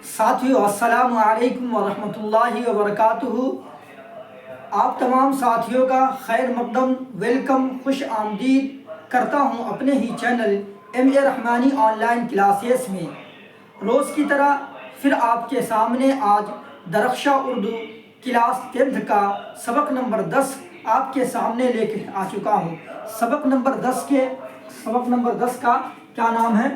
ساتھیو السلام علیکم ورحمۃ اللہ وبرکاتہ۔ آپ تمام ساتھیوں کا خیر مقدم، ویلکم، خوش آمدید کرتا ہوں اپنے ہی channel M A Rahmani online classes میں۔ روز کی طرح پھر آپ کے سامنے آج درخشہ اردو کلاس 10 کا سبق نمبر 10 آپ کے سامنے لے کے آ چکا ہوں۔ سبق نمبر 10 کا کیا نام ہے؟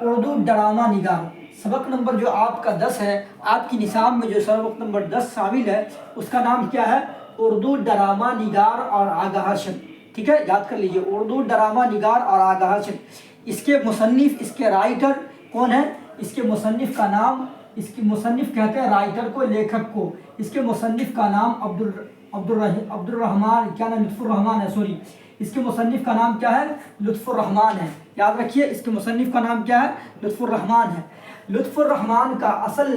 اردو ڈرامہ نگار۔ سبق نمبر جو آپ کا 10 ہے، آپ کی نصاب میں جو سبق نمبر 10 شامل ہے اس کا نام کیا ہے؟ اردو ڈرامہ نگار اور آگاہ شد۔ ٹھیک ہے، یاد کر لیجئے، اردو ڈرامہ نگار اور آگاہ شد۔ اس کے مصنف، اس کے رائٹر کون ہے؟ اس کے مصنف کا نام، اس کی مصنف کہتے ہیں رائٹر کو، لیکھک کو۔ اس کے مصنف کا نام عبد الرحمان، کیا نام؟ لطف الرحمان ہے، سوری، اس کے مصنف کا نام کیا ہے؟ لطف الرحمان ہے۔ یاد رکھیے، اس کے مصنف کا نام کیا ہے؟ لطف الرحمان ہے۔ لطف الرحمان کا اصل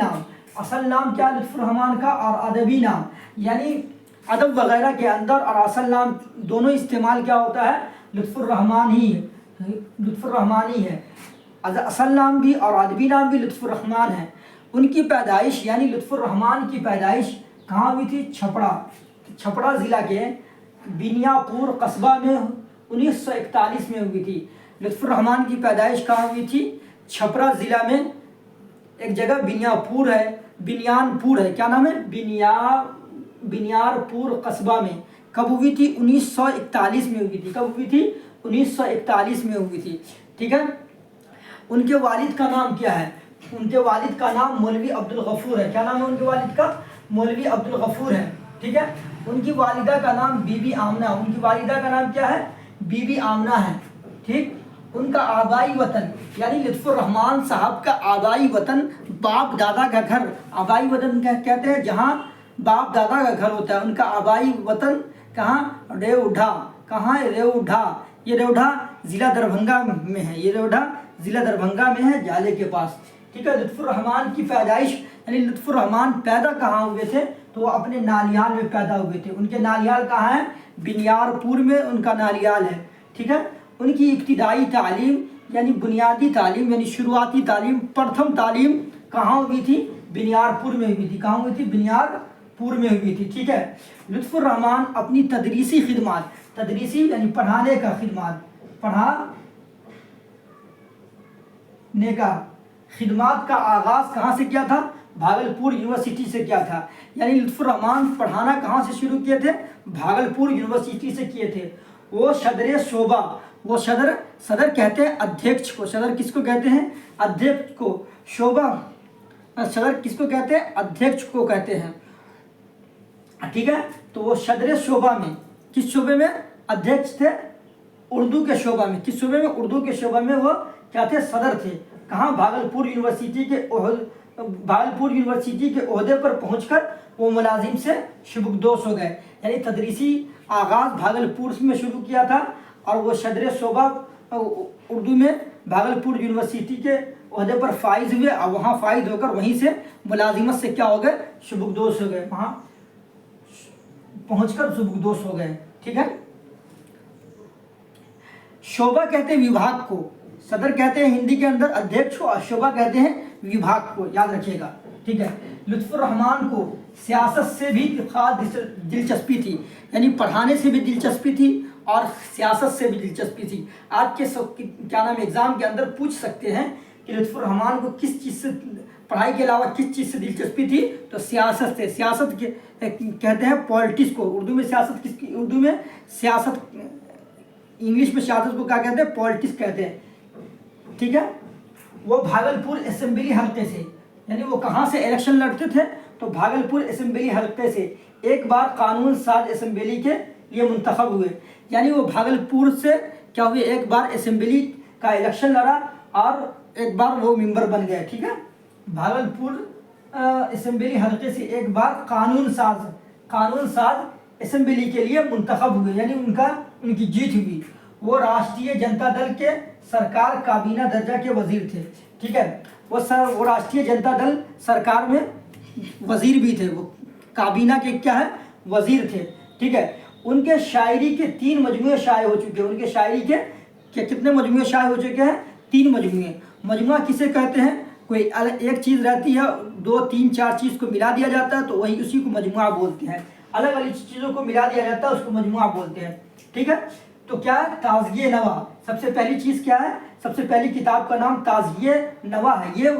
نام کیا ہے لطف الرحمان کا؟ اور ادبی نام، یعنی ادب وغیرہ کے اندر اور اصل نام دونوں استعمال کیا ہوتا ہے؟ لطف الرحمان ہی ہے۔ اصل نام بھی اور ادبی نام بھی لطف الرحمان ہے۔ ان کی پیدائش، یعنی لطف الرحمان کی پیدائش کہاں ہوئی تھی؟ چھپڑا ضلع کے بنیا پور قصبہ میں 1941 میں ہوئی تھی۔ لطف الرحمان کی پیدائش کہاں ہوئی تھی؟ چھپرا ضلع میں ایک جگہ بنیان پور ہے، کیا نام ہے؟ بنیار پور قصبہ میں۔ کب ہوئی تھی؟ 1941 میں ہوئی تھی۔ کب ہوئی تھی؟ 1941 میں ہوئی تھی۔ ٹھیک ہے، ان کے والد کا نام کیا ہے؟ ان کے والد کا نام مولوی عبدالغفور ہے۔ کیا نام ہے ان کے والد کا؟ مولوی عبدالغفور ہے۔ ٹھیک ہے، ان کی والدہ کا نام بی بی آمنہ، ان کی والدہ کا نام کیا ہے؟ بی بی آمنہ ہے۔ ٹھیک، ان کا آبائی وطن، یعنی لطف الرحمان صاحب کا آبائی وطن، باپ دادا کا گھر، آبائی وطن کہتے ہیں جہاں باپ دادا کا گھر ہوتا ہے، ان کا آبائی وطن کہاں؟ ریوڈھا۔ کہاں ہے؟ ریوڈھا۔ یہ ریوڈھا ضلع دربھنگہ میں ہے، یہ ریوڈھا ضلع دربھنگہ میں ہے، جالے کے پاس۔ ٹھیک ہے، لطف الرحمان کی پیدائش، یعنی لطف الرحمان پیدا کہاں ہوئے تھے؟ تو وہ اپنے نالیال میں پیدا ہوئے تھے۔ ان کے نالیال کہاں ہے؟ بنیار پور میں ان کا نالیال ہے۔ ٹھیک ہے، ان کی ابتدائی تعلیم، یعنی بنیادی تعلیم، یعنی شروعاتی تعلیم، پرتھم تعلیم کہاں ہوئی تھی؟ بنیار پور میں ہوئی تھی۔ کہاں ہوئی تھی؟ بنیار پور میں ہوئی تھی۔ ٹھیک ہے، لطف الرحمان اپنی تدریسی یعنی پڑھانے کا خدمات کا آغاز کہاں سے کیا تھا؟ بھاگلپور یونیورسٹی سے کیا تھا۔ یعنی لطف الرحمان پڑھانا کہاں سے شروع کیے تھے؟ بھاگلپور یونیورسٹی سے کیے تھے۔ وہ صدر شعبہ، وہ صدر کہتے ہیں ادھیکش کو۔ صدر کس کو کہتے ہیں؟ ادھیکش کو۔ شعبہ، صدر کس کو کہتے ہیں؟ ادھیکش کو کہتے ہیں۔ ٹھیک ہے، تو وہ صدر شعبہ میں، کس شعبے میں ادھیکش تھے؟ اردو کے شعبہ میں۔ کس شعبے میں؟ اردو کے شعبہ میں وہ کیا تھے؟ صدر تھے۔ کہاں؟ بھاگلپور یونیورسٹی کے عہدے پر پہنچ کر وہ ملازم سے سبکدوش ہو گئے، یعنی تدریسی آغاز بھاگلپور میں شروع کیا تھا، اور وہ صدر شعبہ اردو میں بھاگلپور یونیورسٹی کے عہدے پر فائز ہوئے، اور وہاں فائز ہو کر وہیں سے ملازمت سے کیا ہو گئے؟ سبکدوش ہو گئے، وہاں پہنچ کر سبکدوش ہو گئے۔ ٹھیک ہے، شعبہ کہتے ہیں وبھاگ کو، صدر کہتے ہیں ہندی کے اندر ادھیکش کو، اور شعبہ کہتے ہیں وبھاگ کو، یاد رکھیے گا۔ ٹھیک ہے، لطف الرحمان کو سیاست سے بھی خاص دلچسپی تھی، یعنی پڑھانے سے بھی دلچسپی تھی اور سیاست سے بھی دلچسپی تھی۔ آج کے کیا نام ایگزام کے اندر پوچھ سکتے ہیں کہ لطف الرحمان کو کس چیز سے، پڑھائی کے علاوہ کس چیز سے دلچسپی تھی؟ تو سیاست سے۔ سیاست کہتے ہیں پالیٹکس کو، اردو میں سیاست اردو میں سیاست، انگلش میں سیاست کو کیا کہتے ہیں؟ پالیٹکس کہتے ہیں۔ ٹھیک ہے، وہ بھاگلپور اسمبلی حلقے سے، یعنی وہ کہاں سے الیکشن لڑتے تھے؟ تو بھاگلپور اسمبلی حلقے سے ایک بار قانون ساز اسمبلی کے لیے منتخب ہوئے، یعنی وہ بھاگلپور سے کیا ہوئے؟ ایک بار اسمبلی کا الیکشن لڑا اور ایک بار وہ ممبر بن گئے۔ ٹھیک ہے، بھاگلپور اسمبلی حلقے سے ایک بار قانون ساز اسمبلی کے لیے منتخب ہوئے، یعنی ان کی جیت ہوئی۔ وہ راشٹریہ جنتا دل کے سرکار کابینہ درجہ کے وزیر تھے۔ ٹھیک ہے، وہ راشٹریہ جنتا دل سرکار میں وزیر بھی تھے، وہ کابینہ کے کیا ہے؟ وزیر تھے۔ ٹھیک ہے، ان کے شاعری کے 3 مجموعے شائع ہو چکے ہیں۔ ان کے شاعری کے کتنے مجموعے شائع ہو چکے ہیں؟ 3 مجموعے۔ مجموعہ کسے کہتے ہیں؟ کوئی ایک چیز رہتی ہے 2 3 4 چیز کو ملا دیا جاتا ہے تو وہی اسی کو مجموعہ بولتے ہیں. الگ الگ چیزوں کو ملا دیا جاتا ہے اس کو مجموعہ بولتے ہیں. ٹھیک ہے. تو کیا ہے تازیہ نوا. سب سے پہلی چیز کیا ہے؟ سب سے پہلی کتاب کا نام تازیہ نوا ہے. یہ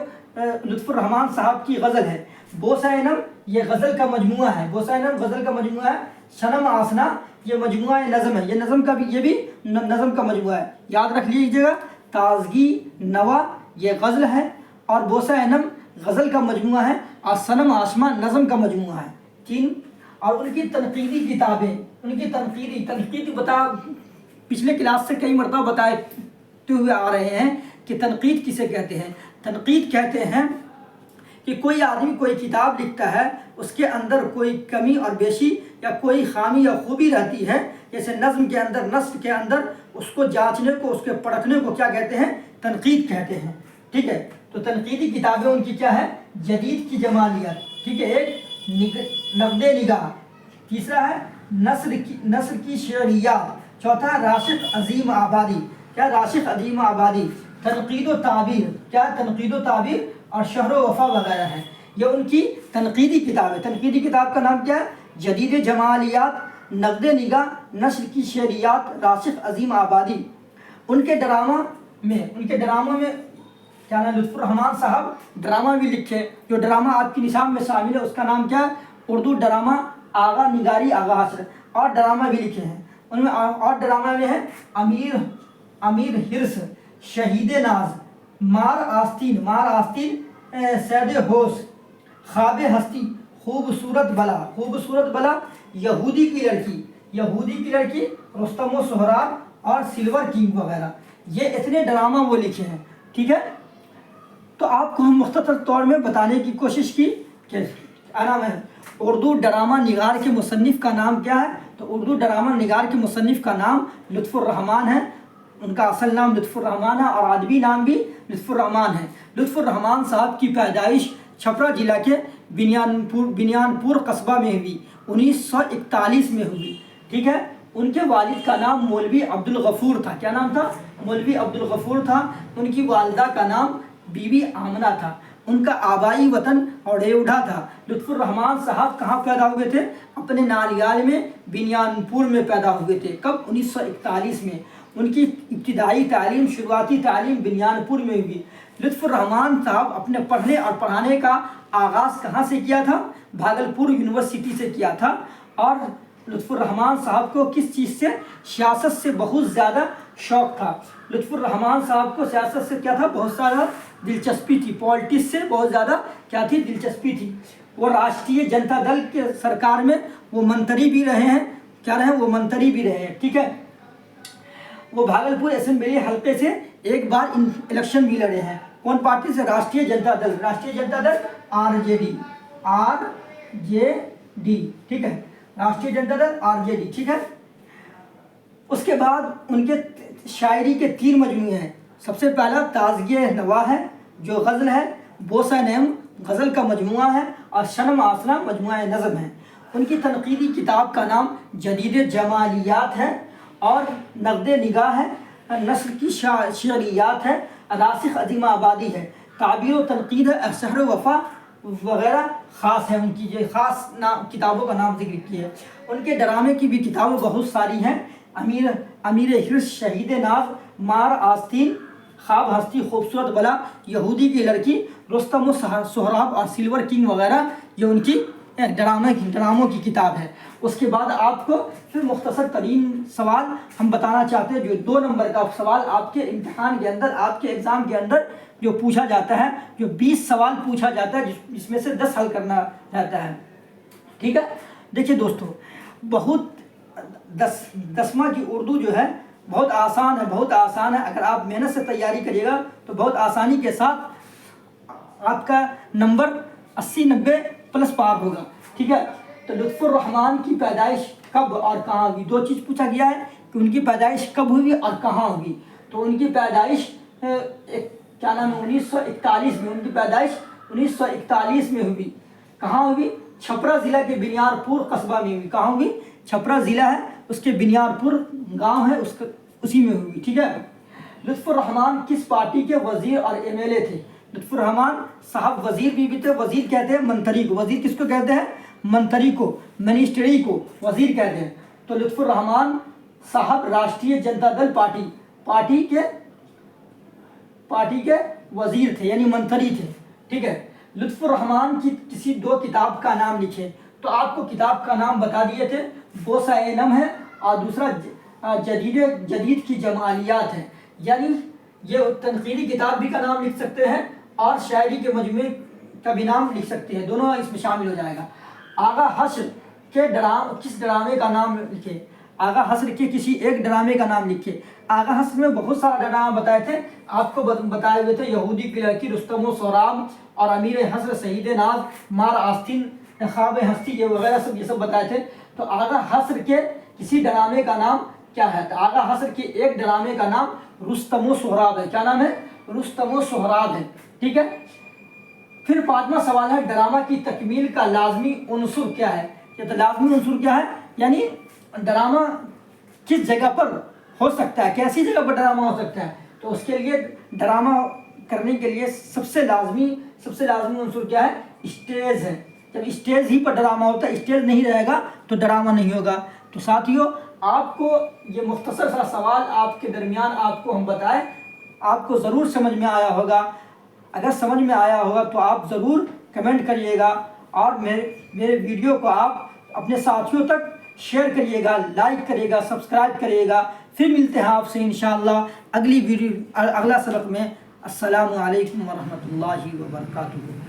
لطف الرحمان صاحب کی غزل ہے. بوسہ نم یہ غزل کا مجموعہ ہے. بوسہ نم غزل کا مجموعہ ہے. شنم آسنا یہ مجموعہ نظم ہے. یہ نظم کا بھی نظم کا مجموعہ ہے. یاد رکھ لیجیے گا. تازگی نوا یہ غزل ہے اور بوسہ نم غزل کا مجموعہ ہے اور صنم آسما نظم کا مجموعہ ہے. 3. اور ان کی تنقیدی کتابیں. ان کی تنقید پچھلے کلاس سے کئی مرتبہ بتاتے ہوئے آ رہے ہیں کہ تنقید کسے کہتے ہیں. تنقید کہتے ہیں کہ کوئی آدمی کوئی کتاب لکھتا ہے اس کے اندر کوئی کمی اور بیشی یا کوئی خامی یا خوبی رہتی ہے. جیسے نظم کے اندر نثر کے اندر اس کو جانچنے کو اس کے پرکھنے کو کیا کہتے ہیں؟ تنقید کہتے ہیں. ٹھیک ہے. تو تنقیدی کتابیں ان کی کیا ہے؟ جدید کی جمالیت. ٹھیک ہے. ایک نقد نگاہ. تیسرا ہے نثر کی شعریات. چوتھا راشق عظیم آبادی. کیا راشق عظیم آبادی. تنقید و تعبیر. کیا تنقید و تعبیر اور شہر و وفا وغیرہ ہے. یہ ان کی تنقیدی کتاب ہے. تنقیدی کتاب کا نام کیا ہے؟ جدید جمالیات، نقد نگاہ، نثر کی شعریات، راشق عظیم آبادی. ان کے ڈراموں میں کیا نام لطف الرحمان صاحب ڈرامہ بھی لکھے. جو ڈرامہ آپ کی نصاب میں شامل ہے اس کا نام کیا ہے؟ اردو ڈرامہ آغا نگاری آغا حشر. اور ڈرامہ بھی لکھے ہیں. ان میں اور ڈرامہ میں ہے امیر حرص، شہید ناز، مار آستین، سید ہوش، خواب ہستی، خوبصورت بلا، یہودی کی لڑکی، رستم و سہراب اور سلور کنگ وغیرہ. یہ اتنے ڈرامہ وہ لکھے ہیں. ٹھیک ہے. تو آپ کو ہم مختصر طور میں بتانے کی کوشش کی کہ اردو ڈرامہ نگار کے مصنف کا نام کیا ہے. تو اردو ڈرامہ نگار کے مصنف کا نام لطف الرحمان ہے. ان کا اصل نام لطف الرحمان ہے اور ادبی نام بھی لطف الرحمان ہے. لطف الرحمان صاحب کی پیدائش چھپرا ضلع کے بنیانپور قصبہ میں ہوئی. 1941 میں ہوئی. ٹھیک ہے. ان کے والد کا نام مولوی عبدالغفور تھا. کیا نام تھا؟ مولوی عبدالغفور تھا. ان کی والدہ کا نام بی بی آمنہ تھا. ان کا آبائی وطن اوڑھا تھا. لطف الرحمان صاحب کہاں پیدا ہوئے تھے؟ اپنے نانیال میں بنیانپور میں پیدا ہوئے تھے. کب؟ 1941 میں. ان کی ابتدائی تعلیم، شروعاتی تعلیم بنیانپور میں ہوئی. لطف الرحمان صاحب اپنے پڑھنے اور پڑھانے کا آغاز کہاں سے کیا تھا؟ بھاگلپور یونیورسٹی سے کیا تھا. اور لطف الرحمان صاحب کو کس چیز سے؟ سیاست سے بہت زیادہ شوق تھا. لطف الرحمان صاحب کو سیاست سے کیا تھا؟ بہت زیادہ دلچسپی تھی. پالیٹکس سے بہت زیادہ کیا تھی؟ دلچسپی تھی. وہ راشٹریہ جنتا دل کے سرکار میں وہ منتری بھی رہے ہیں. کیا رہے ہیں؟ وہ منتری بھی رہے ہیں. ٹھیک ہے. وہ بھاگلپور اسمبلی حلقے سے ایک بار الیکشن بھی لڑے ہیں. کون پارٹی سے؟ راشٹریہ جنتا دل آر جے ڈی. ٹھیک ہے. راشٹریہ جنتا دل RJD. ٹھیک ہے. اس کے بعد ان کے شاعری کے 3 مجموعے ہیں. سب سے پہلا تازیہ نوا ہے جو غزل ہے. بوسہ نم غزل کا مجموعہ ہے اور شنم آسنا مجموعہ نظم ہے. ان کی تنقیدی کتاب کا نام جدید جمالیات ہے اور نقد نگاہ ہے. نثر کی شعریات ہے. راسخ عظیم آبادی ہے. تعبیر و تنقید ہے. شہر و وفا وغیرہ خاص ہے. ان کی یہ خاص کتابوں کا نام ذکر کیا ہے. ان کے ڈرامے کی بھی کتابیں بہت ساری ہیں. امیر حرص، شہید ناز، مار آستین، خواب ہستی، خوبصورت بلا، یہودی کی لڑکی، رستم و سہراب اور سلور کنگ وغیرہ یہ ان کی ڈراموں کی کتاب ہے. اس کے بعد آپ کو پھر مختصر ترین سوال ہم بتانا چاہتے ہیں جو 2 نمبر کا سوال آپ کے امتحان کے اندر، آپ کے ایگزام کے اندر جو پوچھا جاتا ہے، جو 20 سوال پوچھا جاتا ہے جس میں سے 10 حل کرنا رہتا ہے. ٹھیک ہے. دیکھیے دوستو، بہت 10واں کی اردو جو ہے بہت آسان ہے. اگر آپ محنت سے تیاری کریے گا تو بہت آسانی کے ساتھ آپ کا نمبر 80-90 پلس پار ہوگا. ٹھیک ہے. تو لطف الرحمان کی پیدائش کب اور کہاں ہوئی؟ 2 چیز پوچھا گیا ہے کہ ان کی پیدائش کب ہوئی اور کہاں ہوئی. تو ان کی پیدائش کیا نام ہے 1941 میں. ان کی پیدائش 1941 میں ہوئی. کہاں ہوئی؟ چھپرا ضلع کے بنیانپور قصبہ میں ہوئی. کہاں ہوئی؟ چھپرا ضلع ہے اس کے بنیانپور گاؤں ہے اسی میں ہوئی. ٹھیک ہے. لطف الرحمان کس پارٹی کے وزیر اور MLA تھے؟ لطف الرحمان صاحب وزیر بھی تھے. وزیر کہتے ہیں منتری کو. وزیر کس کو کہتے ہیں؟ منتری کو، منسٹری کو وزیر کہتے ہیں. تو لطف الرحمان صاحب راشٹریہ جنتا دل پارٹی کے وزیر تھے، یعنی منتری تھے. ٹھیک ہے. لطف الرحمان کی کسی دو کتاب کا نام لکھے. تو آپ کو کتاب کا نام بتا دیے تھے، بوسہ نم ہے اور دوسرا جدید کی جمالیات ہے. یعنی یہ تنقیدی کتاب بھی کا نام لکھ سکتے ہیں اور شاعری کے مجموعے کا بھی نام لکھ سکتے ہیں، دونوں اس میں شامل ہو جائے گا. آغا حشر کے کس ڈرامے کا نام لکھے؟ آغا حشر کے کسی ایک ڈرامے کا نام لکھے. آغا حشر میں بہت سارا ڈرامہ بتائے تھے آپ کو، بتائے ہوئے تھے یہودی کی لڑکی، رستم و سوراب اور امیر حشر، شہید ناز، مار آستین، خواب ہستی، یہ وغیرہ یہ سب بتائے تھے. تو آغا حشر کے کسی ڈرامے کا نام کیا ہے؟ تو آغا حشر کے ایک ڈرامے کا نام رستم و سہراب ہے. کیا نام ہے؟ رستم و سہراب ہے. ٹھیک ہے. پھر پانچواں سوال ہے ڈرامہ کی تکمیل کا لازمی عنصر کیا ہے؟ یہ تو لازمی عنصر کیا ہے؟ یعنی ڈرامہ کس جگہ پر ہو سکتا ہے، کیسی جگہ پر ڈرامہ ہو سکتا ہے؟ تو اس کے لیے ڈرامہ کرنے کے لیے سب سے لازمی عنصر کیا ہے؟ اسٹیج ہے. جب اسٹیج ہی پر ڈرامہ ہوتا ہے، اسٹیج نہیں رہے گا تو ڈرامہ نہیں ہوگا. تو ساتھیوں، آپ کو یہ مختصر سا سوال آپ کے درمیان آپ کو ہم بتائیں، آپ کو ضرور سمجھ میں آیا ہوگا. اگر سمجھ میں آیا ہوگا تو آپ ضرور کمنٹ کریے گا اور میرے ویڈیو کو آپ اپنے ساتھیوں تک شیئر کریے گا، لائک کریے گا، سبسکرائب کریے گا. پھر ملتے ہیں آپ سے انشاءاللہ اگلا سبق میں. السلام علیکم ورحمۃ اللہ وبرکاتہ.